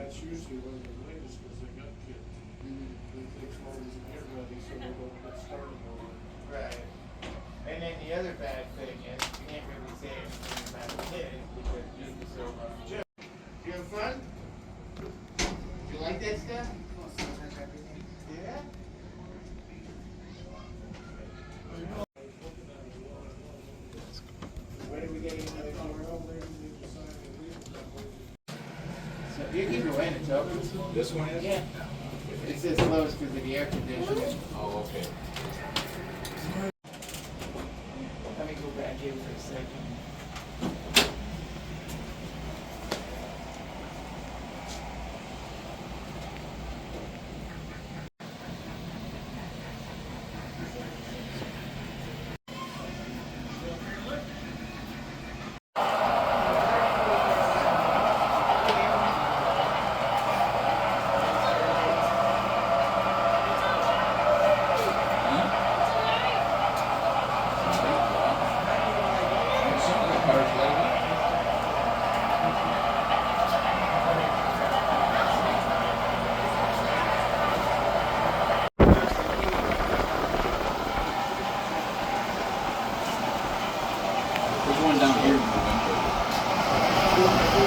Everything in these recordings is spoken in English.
that's usually when they're latest, because they got kids. It takes longer to get ready, so they don't get started on it. Right. And then the other bad thing is, you can't really say anything about kids because you're so much. You have fun? You like that stuff? Yeah? When are we getting another door? So you can go in, it's open. This one is? Yeah. It says closed because of the air conditioning. Oh, okay. Let me go back here for a second. There's one down here in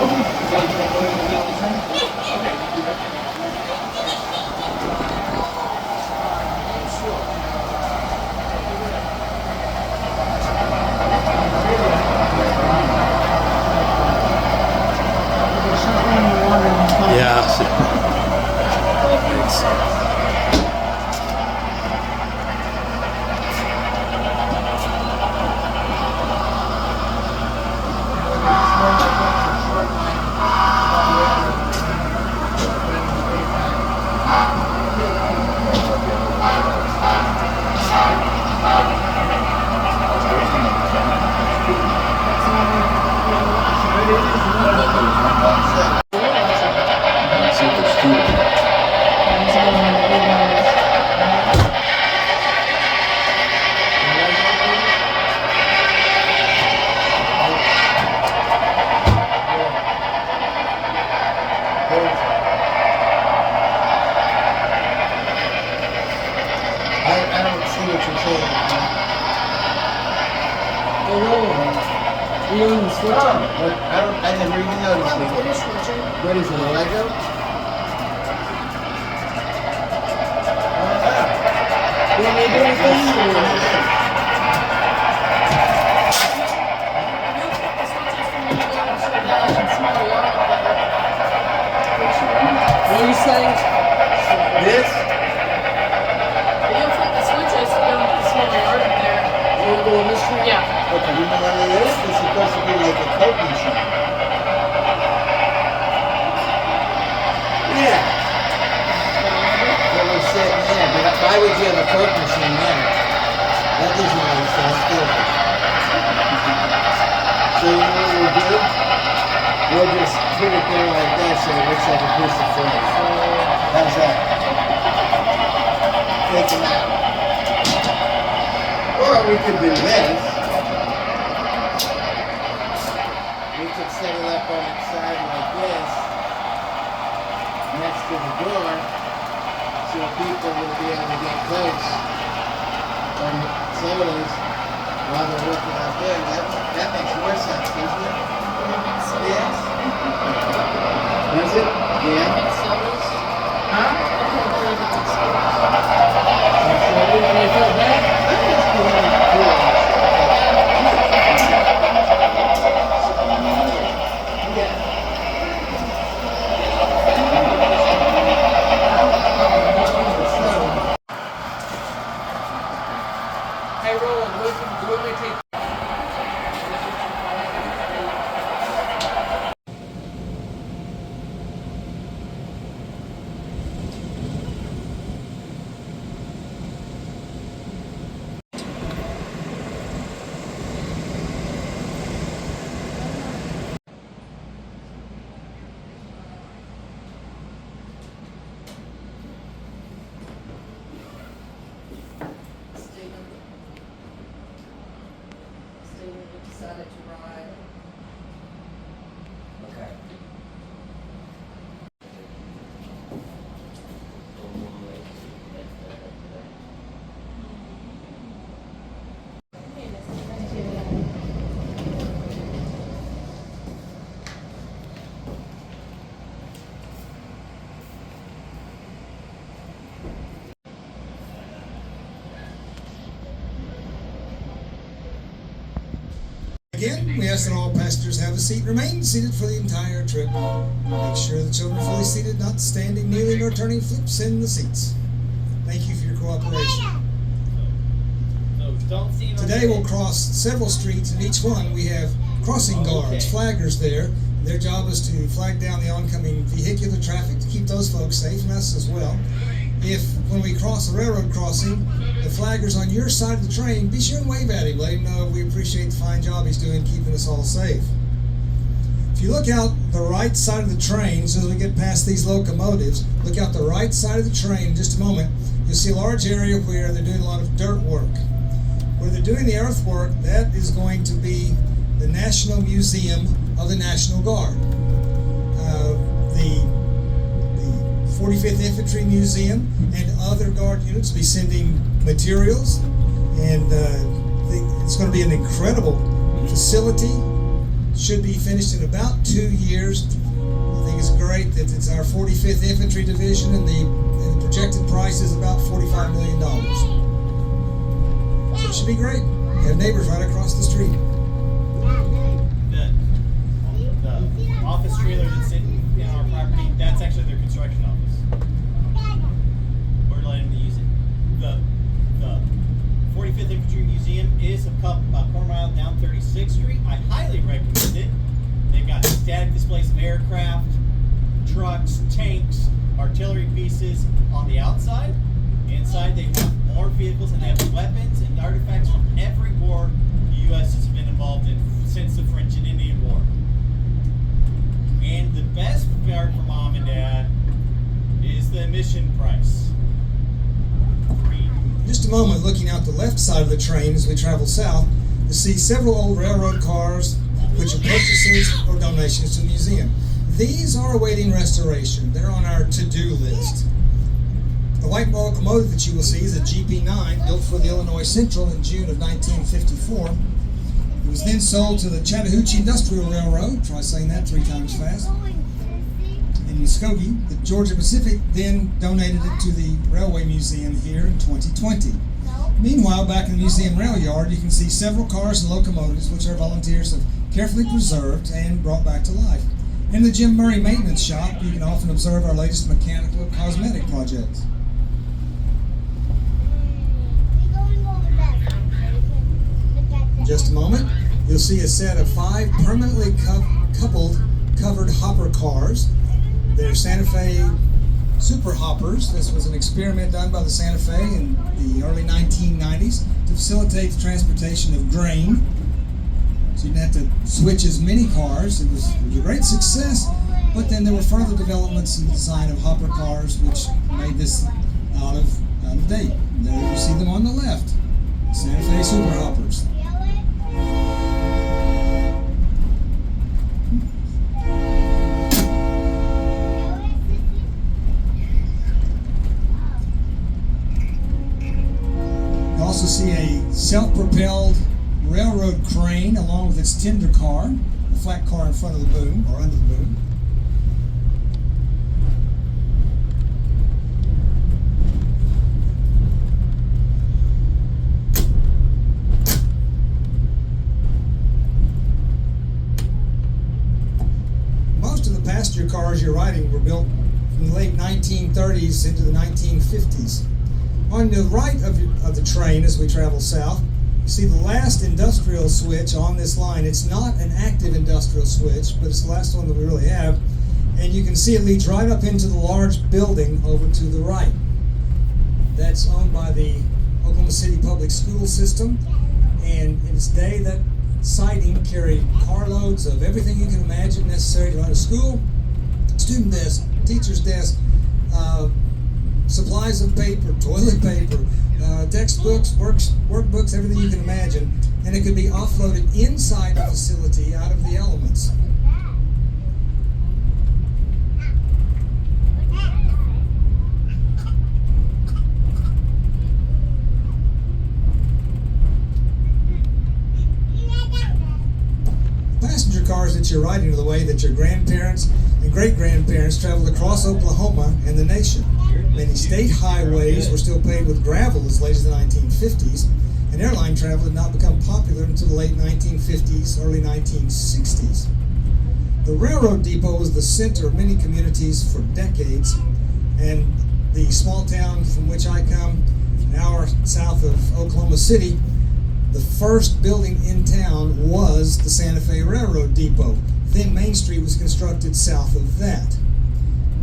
November. See if there's two of them. I don't see what you're saying. You don't even switch it. I never even noticed it. What is it, a Lego? You want me to do anything? What are you saying? This? You want to go in this room? Yeah. Okay, you know what it is? It's supposed to be like a Coke machine. Yeah. It was sitting there, but why would you have a Coke machine there? That doesn't make sense, does it? So you know what we'll do? We'll just put it there like that so it looks like a piece of flesh. How's that? Take them out. Or we could do this. We could set it up on its side like this, next to the door, so people will be able to get close. Or sodas while they're working out there. That makes more sense, doesn't it? Yes. Does it? Yeah. Huh? When I feel bad, I think it's cool. Yeah. hey Roland, do you want me to take Again, we ask that all passengers have a seat and remain seated for the entire trip. Make sure the children are fully seated, not standing, kneeling, or turning flips in the seats. Thank you for your cooperation. So don't see no Today we'll cross several streets, and each one we have crossing guards, flaggers there. Their job is to flag down the oncoming vehicular traffic to keep those folks safe and us as well. If, when we cross a railroad crossing, the flagger's on your side of the train, be sure and wave at him. Let him know we appreciate the fine job he's doing keeping us all safe. If you look out the right side of the train, as we get past these locomotives, look out the right side of the train in just a moment, you'll see a large area where they're doing a lot of dirt work. Where they're doing the earthwork, that is going to be the National Museum of the National Guard. The 45th Infantry Museum and other Guard units will be sending materials, and it's going to be an incredible facility. Should be finished in about 2 years. I think it's great that it's our 45th Infantry Division, and the projected price is about $45 million. So it should be great. We have neighbors right across the street. The office trailer that's sitting in our property, that's actually their construction office. We're letting them use it. The 45th Infantry Museum is a quarter mile down 36th Street. I highly recommend it. They've got static displays of aircraft, trucks, tanks, artillery pieces on the outside. Inside they have more vehicles, and they have weapons and artifacts from every war the U.S. has been involved in since the French and Indian War. And the best part for Mom and Dad is the admission price. Free. Just a moment, looking out the left side of the train as we travel south, you see several old railroad cars which are purchases or donations to the museum. These are awaiting restoration. They're on our to-do list. The white locomotive that you will see is a GP9 built for the Illinois Central in June of 1954. It was then sold to the Chattahoochee Industrial Railroad, try saying that 3 times fast, in Muskogee. The Georgia Pacific then donated it to the Railway Museum here in 2020. Meanwhile, back in the museum rail yard, you can see several cars and locomotives which our volunteers have carefully preserved and brought back to life. In the Jim Murray Maintenance Shop, you can often observe our latest mechanical and cosmetic projects. In just a moment, you'll see a set of 5 permanently coupled covered hopper cars. They're Santa Fe Super Hoppers. This was an experiment done by the Santa Fe in the early 1990s to facilitate the transportation of grain. So you didn't have to switch as many cars. It was a great success, but then there were further developments in the design of hopper cars which made this out of date. There you see them on the left, Santa Fe Super Hoppers. You also see a self-propelled railroad crane along with its tender car, a flat car in front of the boom or under the boom. Most of the passenger cars you're riding were built from the late 1930s into the 1950s. On the right of the train as we travel south, you see the last industrial switch on this line. It's not an active industrial switch, but it's the last one that we really have. And you can see it leads right up into the large building over to the right. That's owned by the Oklahoma City Public School System. And in its day, that siding carried carloads of everything you can imagine necessary to run a school: student desk, teacher's desk, supplies of paper, toilet paper, textbooks, workbooks, everything you can imagine. And it could be offloaded inside the facility out of the elements. Passenger cars that you're riding are the way that your grandparents and great-grandparents traveled across Oklahoma and the nation. Many state highways were still paved with gravel as late as the 1950s, and and airline travel did not become popular until the late 1950s, early 1960s. The railroad depot was the center of many communities for decades, and the small town from which I come, an hour south of Oklahoma City, the first building in town was the Santa Fe Railroad Depot. Then Main Street was constructed south of that.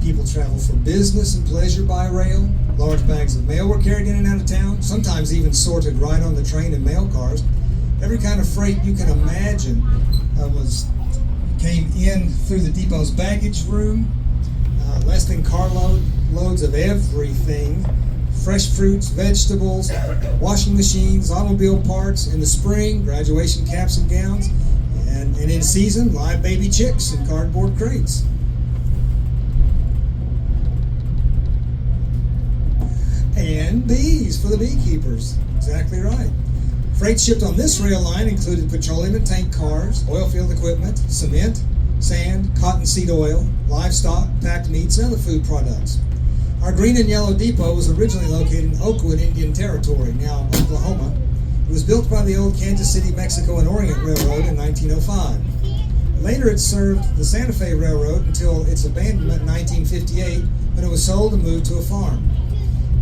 People traveled for business and pleasure by rail. Large bags of mail were carried in and out of town, sometimes even sorted right on the train and mail cars. Every kind of freight you can imagine came in through the depot's baggage room. Less than loads of everything. Fresh fruits, vegetables, washing machines, automobile parts. In the spring, graduation caps and gowns. And in season, live baby chicks in cardboard crates. And bees for the beekeepers. Exactly right. Freight shipped on this rail line included petroleum and tank cars, oil field equipment, cement, sand, cottonseed oil, livestock, packed meats, and other food products. Our green and yellow depot was originally located in Oakwood, Indian Territory, now Oklahoma. It was built by the old Kansas City, Mexico and Orient Railroad in 1905. Later it served the Santa Fe Railroad until its abandonment in 1958 when it was sold and moved to a farm.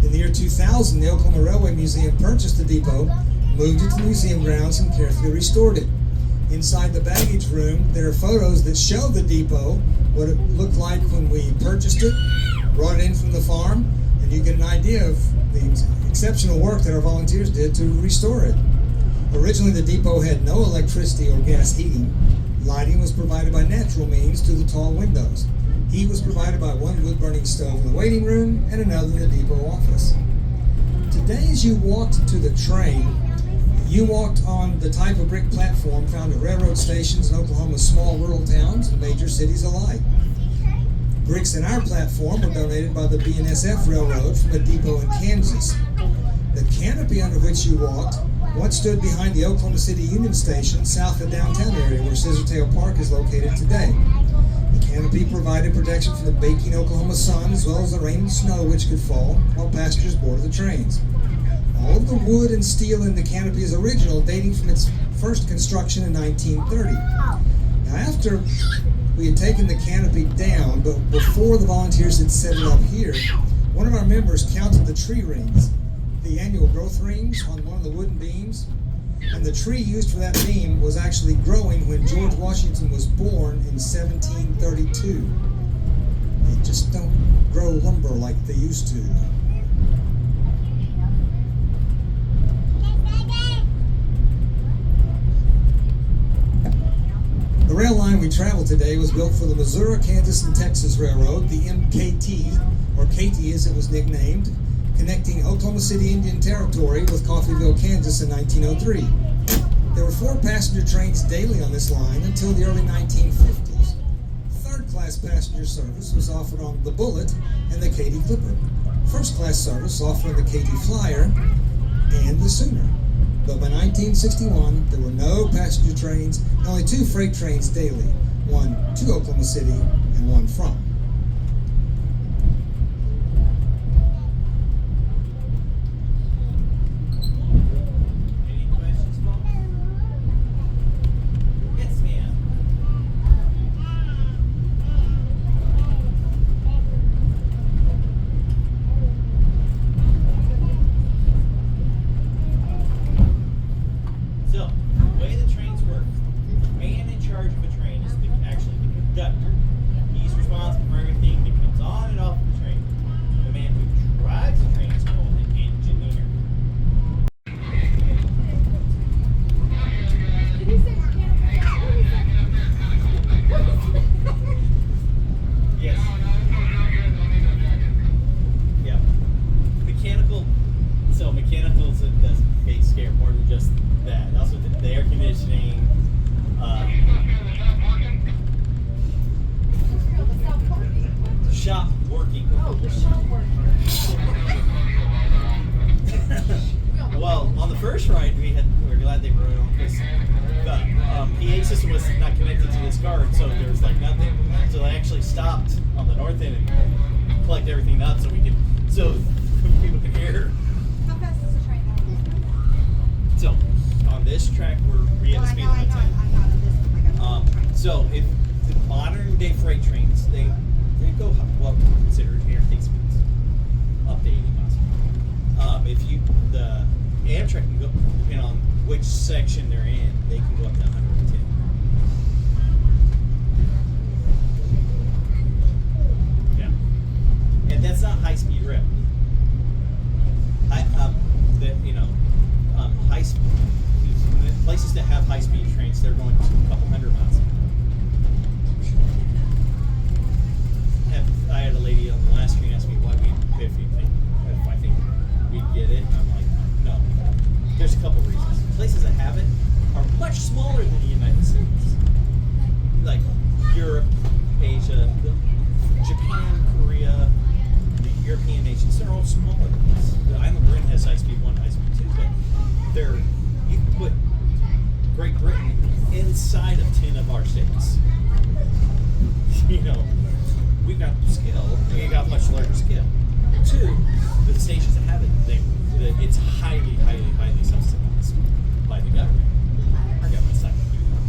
In the year 2000, the Oklahoma Railway Museum purchased the depot, moved it to the museum grounds, and carefully restored it. Inside the baggage room, there are photos that show the depot, what it looked like when we purchased it, brought it in from the farm, and you get an idea of the exceptional work that our volunteers did to restore it. Originally, the depot had no electricity or gas heating. Lighting was provided by natural means through the tall windows. Heat was provided by one wood-burning stove in the waiting room and another in the depot office. Today, as you walked to the train, you walked on the type of brick platform found at railroad stations in Oklahoma's small rural towns and major cities alike. Bricks in our platform were donated by the BNSF Railroad from a depot in Kansas. The canopy under which you walked once stood behind the Oklahoma City Union Station south of the downtown area where Scissortail Park is located today. The canopy provided protection from the baking Oklahoma sun as well as the rain and snow which could fall while passengers boarded the trains. All of the wood and steel in the canopy is original, dating from its first construction in 1930. Now, after we had taken the canopy down, but before the volunteers had set it up here, one of our members counted the tree rings, the annual growth rings on one of the wooden beams, and the tree used for that beam was actually growing when George Washington was born in 1732. They just don't grow lumber like they used to. The rail line we travel today was built for the Missouri, Kansas, and Texas Railroad, the MKT, or KT as it was nicknamed, connecting Oklahoma City, Indian Territory with Coffeyville, Kansas in 1903. There were 4 passenger trains daily on this line until the early 1950s. Third-class passenger service was offered on the Bullet and the Katy Clipper. First-class service offered on the Katy Flyer and the Sooner. But by 1961, there were no passenger trains and only 2 freight trains daily, one to Oklahoma City and one from. Any questions, folks? Yes, ma'am. So, the way the trains work, the man in charge of a train is actually the conductor. He's responsible for everything that comes on and off the train. The man who drives the train is called an engineer. Yes. Yeah. Mechanical. So mechanical is a big scare more than just that. Also the air conditioning. Shop working. Oh, the shop work. Well, on the first ride we were glad they were on because the PA system was not connected to this card, so there was like nothing. So they actually stopped on the north end and plugged everything up so people could hear. How fast is the train? So on this track, we have a speed limit of 10. So if the modern day freight trains, they go what we consider interstate speeds, up to 80 miles. The Amtrak can go, depending on which section they're in, they can go up to 110. Yeah, and that's not high speed rail. High speed places that have high speed trains, they're going to a couple hundred miles. I had a lady on the last train ask me why we pay if I think we'd get it. And I'm like, no. There's a couple reasons. Places that have it are much smaller than the United States. Like Europe, Asia, Japan, Korea, the European nations, they're all smaller than us. The island of Britain has high speed 1, high speed 2, but you can put Great Britain inside of 10 of our states. We've got scale. We got much larger scale. 2, the stations that have it, it's highly, highly, highly subsidized by the government. Our government's not going to do that.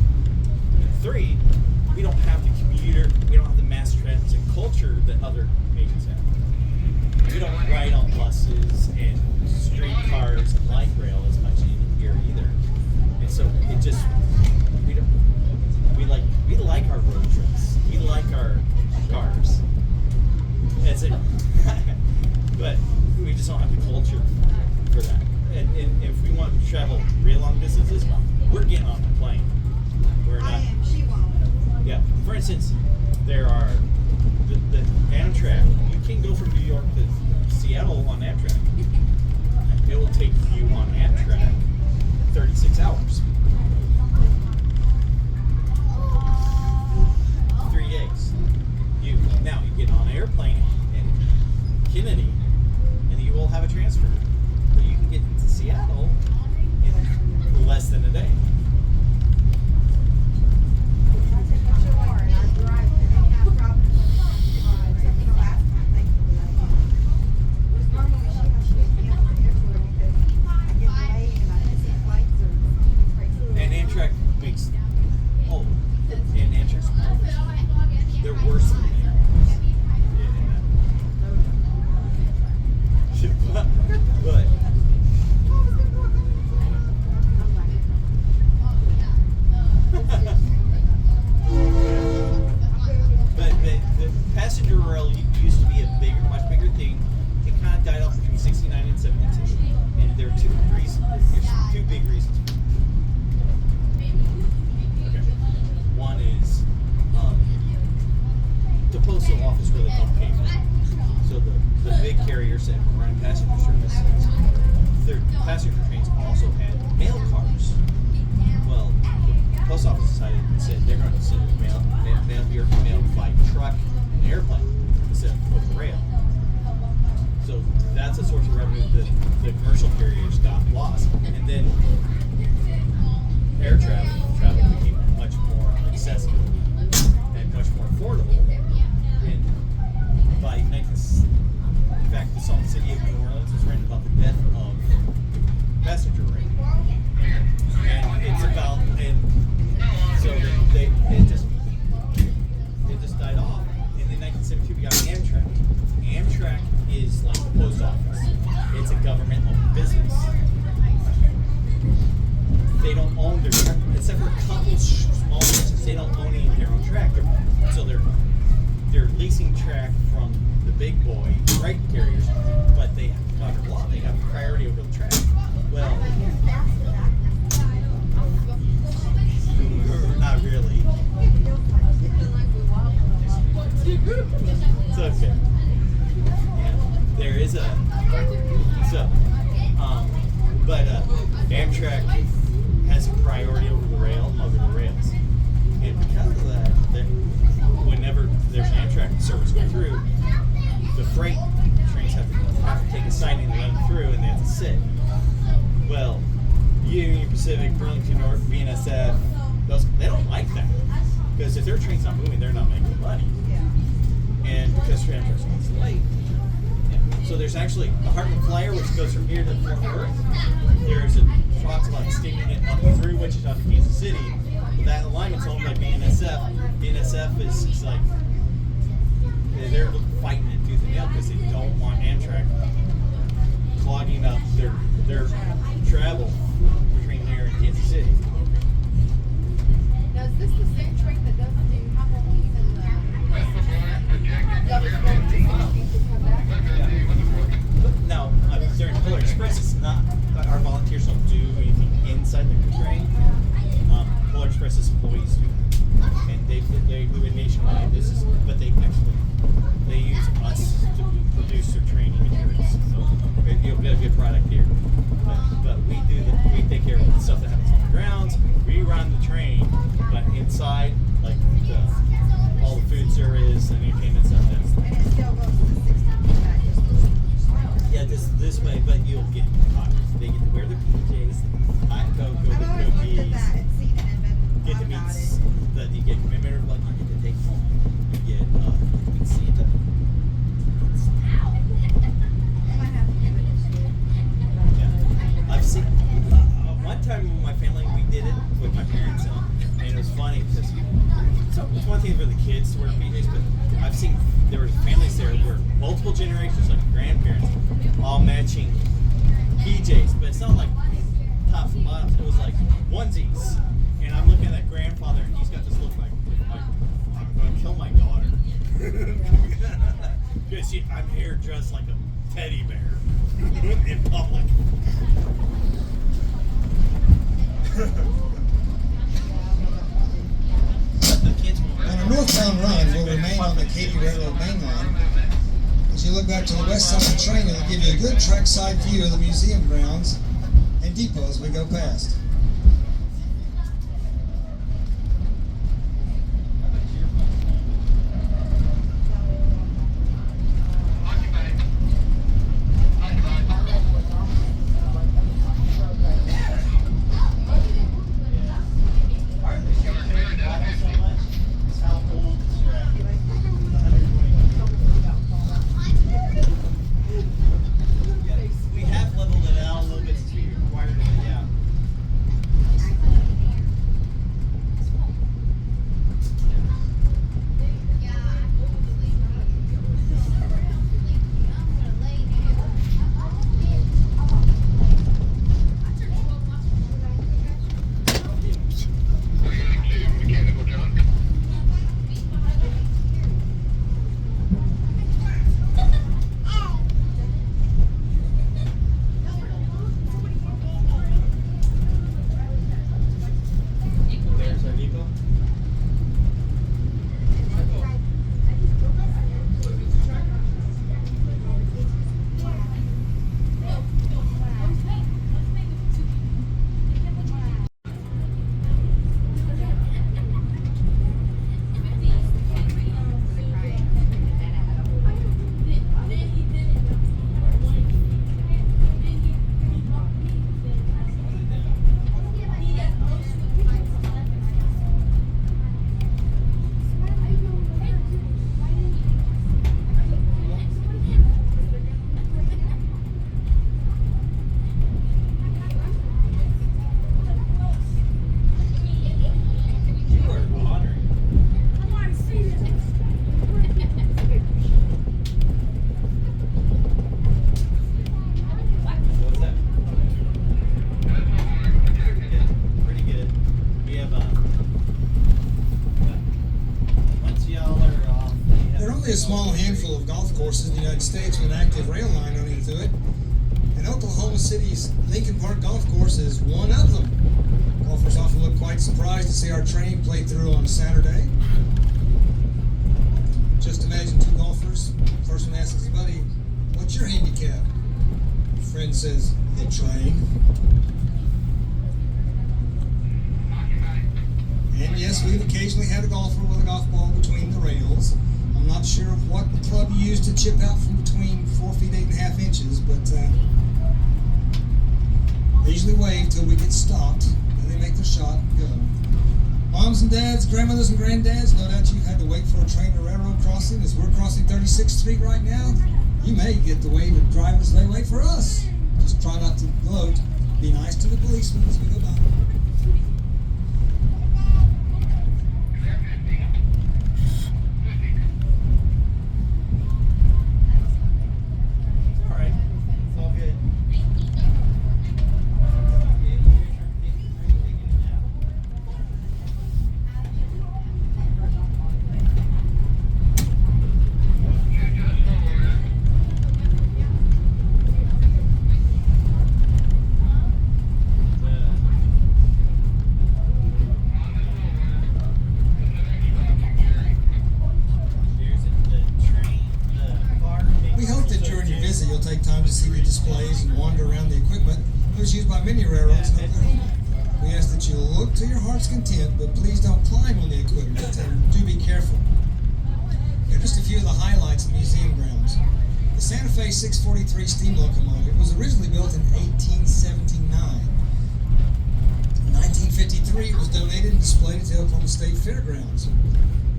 And 3, we don't have the commuter, we don't have the mass transit culture that other nations have. We don't ride on buses and streetcars and light rail as much here either. And so it just, we like our road trips. We like our cars. That's it. But we just don't have the culture for that. And if we want to travel real long distances, we're getting on the plane. We're not. She won't. Yeah. For instance, there are the Amtrak. You can go from New York to Seattle on Amtrak. It will take you on Amtrak 36 hours. 3 days. You get on an airplane in Kennedy, and you will have a transfer. But you can get into Seattle in less than a day. And Amtrak makes and Amtrak's they're worse than but the passenger rail used to be a much bigger thing. It kind of died off between 69 and 72, and there are two reasons. There's 2 big reasons. Okay. One is the postal office really complicated. So the big carriers that were running passenger services, their passenger trains also had mail cars. Well, the post office decided and said they're going to send mail by truck and airplane instead of over rail. So that's a source of revenue that the commercial carriers got lost. And then air travel became much more accessible and much more affordable. And by in fact, the song "City of New Orleans" was written about the death of passenger rail, and it's about so it just died off. And in 1972, we got Amtrak. Amtrak is like the post office. It's a government-owned business. They don't own their track, except for a couple small businesses. They don't own any of their own track. They're leasing track from the big boy freight carriers, but they under law they have priority over the track. Well, not really. It's okay. Yeah, there is but Amtrak has priority over the rails, and because of that, whenever there's an Amtrak service going through, the freight trains have to take a siding to let them through, and they have to sit. Well, Union Pacific, Burlington North, BNSF, they don't like that, because if their train's not moving, they're not making money. And because Amtrak's always late, so So there's actually the Heartland Flyer, which goes from here to Fort Worth. There's a talks about extending it up through Wichita to Kansas City. That alignment's owned by BNSF. BNSF is like they're fighting it tooth and nail because they don't want Amtrak clogging up their travel between there and Kansas City. Now, is this the same train that doesn't do Halloween and that was going to Halloween to come back? Now, during Polar Express, it's not our volunteers don't do anything inside the train. Polar Express's employees do, and they do it nationwide. But they use us to produce their training materials. So you'll get a good product here. But we take care of the stuff that happens on the grounds. We run the train, but inside, like all the food service and entertainment stuff. And it still goes to the 16th back. Yeah, this way, but you'll get they get to wear their PJs, hot cocoa, the I've always looked at cookies, that and seen it and been get to thought about meet it. that you get commemorative like you get to take home. You get meet Santa. I might have to give it a shit. Yeah, I've seen one time when my family we did it with my parents, and it was funny because it's one thing for the kids to wear PJs, but I've seen there were families there where multiple generations, like grandparents, all matching PJs, but it's not like tops and bottoms. It was like onesies, and I'm looking at that grandfather, and he's got this look like I'm going to kill my daughter because I'm here dressed like a teddy bear in public. On a northbound run will remain on the Katy Railroad main line. As you look back to the west side of the train, it'll give you a good trackside view of the museum grounds and depot as we go past. We have leveled it out a little bit since we acquired it, yeah. There's our depot. You are honoring. What's that? Pretty good. We have once y'all are off. There are only a small handful of golf courses in the United States with an active rail line running through it, and Oklahoma City's Lincoln Park Golf Course is one of them. Golfers often look quite surprised to see our train play through on a Saturday. Just imagine two golfers. First one asks his buddy, "What's your handicap?" Friend says, "The train." And yes, we've occasionally had a golfer with a golf ball between the rails. I'm not sure what club you use to chip out from between 4 feet 8.5 inches, but they usually wave till we get stopped, and they make their shot and go. Moms and dads, grandmothers and granddads, no doubt you've had to wait for a train or railroad crossing as we're crossing 36th Street right now. You may get to wave at drivers as they wait for us. Just try not to gloat. Be nice to the policemen as we go by. It's all right. It's all good. We hope that during your visit you'll take time to see the displays and wander around the equipment that was used by many railroads in Oklahoma. We ask that you look to your heart's content, but please don't climb on the equipment and do be careful. Here are just a few of the highlights of the museum grounds. The Santa Fe 643 steam locomotive was originally built in 1879. In 1953, it was donated and displayed at the Oklahoma State Fairgrounds.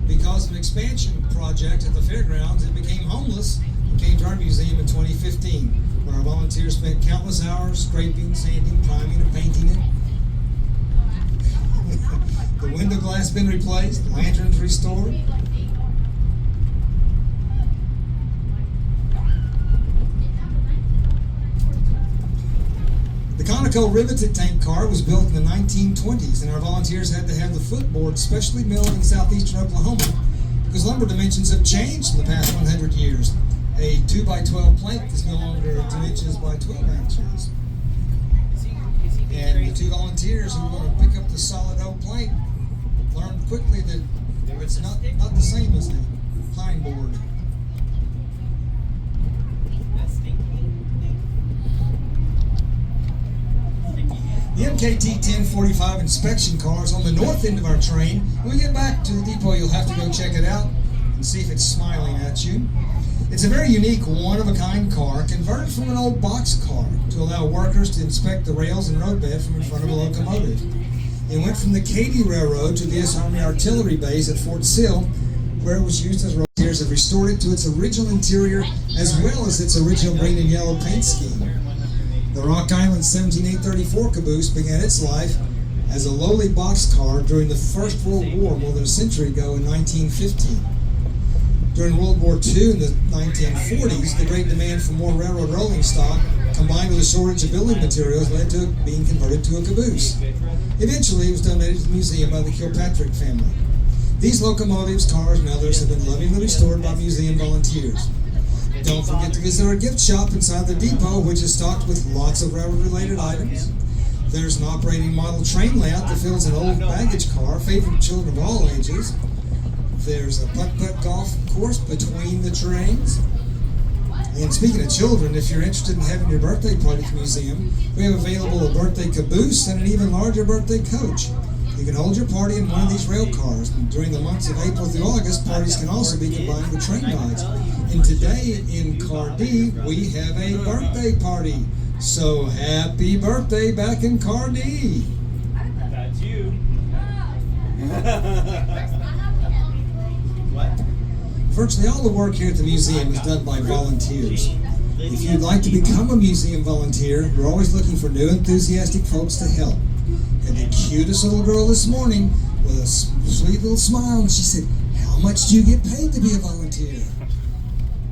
Because of an expansion project at the fairgrounds, it became homeless and came to our museum in 2015, where our volunteers spent countless hours scraping, sanding, priming, and painting it. The window glass been replaced, lanterns restored. The Conoco riveted tank car was built in the 1920s, and our volunteers had to have the footboard specially milled in southeastern Oklahoma because lumber dimensions have changed in the past 100 years. A 2x12 plank is no longer 2 inches by 12 inches. And the two volunteers who were going to pick up the solid oak plank learned quickly that it's not the same as a pine board. The MKT 1045 inspection car is on the north end of our train. When we get back to the depot, you'll have to go check it out and see if it's smiling at you. It's a very unique, one-of-a-kind car converted from an old box car to allow workers to inspect the rails and roadbed from in front of a locomotive. It went from the Katy Railroad to the U.S. Army Artillery Base at Fort Sill, where it was used as volunteers have restored it to its original interior as well as its original green and yellow paint scheme. The Rock Island 17834 caboose began its life as a lowly boxcar during the First World War more than a century ago in 1915. During World War II in the 1940s, the great demand for more railroad rolling stock, combined with a shortage of building materials, led to it being converted to a caboose. Eventually, it was donated to the museum by the Kilpatrick family. These locomotives, cars, and others have been lovingly restored by museum volunteers. Don't forget to visit our gift shop inside the depot, which is stocked with lots of railroad-related items. There's an operating model train layout that fills an old baggage car, favorite of children of all ages. There's a putt-putt golf course between the trains. And speaking of children, if you're interested in having your birthday party at the museum, we have available a birthday caboose and an even larger birthday coach. You can hold your party in one of these rail cars. And during the months of April through August, parties can also be combined with train rides. And today in Car D, we have a birthday party. So happy birthday back in Car D. That's you. What? Virtually all the work here at the museum is done by volunteers. If you'd like to become a museum volunteer, we're always looking for new enthusiastic folks to help. And the cutest little girl this morning with a sweet little smile, and she said, "How much do you get paid to be a volunteer?"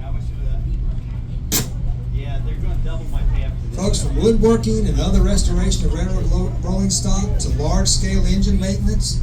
How much of that? Yeah, they're going to double my pay after this. Folks, from woodworking and other restoration of railroad rolling stock to large-scale engine maintenance,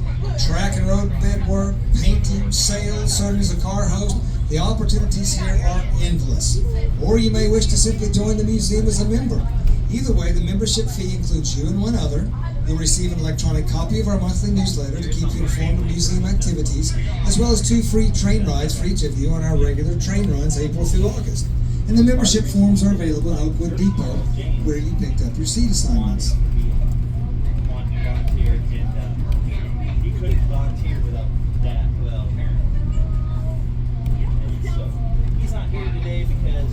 track and road bed work, painting, sales, serving as a car host, the opportunities here are endless. Or you may wish to simply join the museum as a member. Either way, the membership fee includes you and one other. You'll receive an electronic copy of our monthly newsletter to keep you informed of museum activities, as well as 2 free train rides for each of you on our regular train runs April through August. And the membership forms are available at Oakwood Depot, where you picked up your seat assignments. Volunteer, and he couldn't volunteer without that. Well, apparently. And so he's not here today because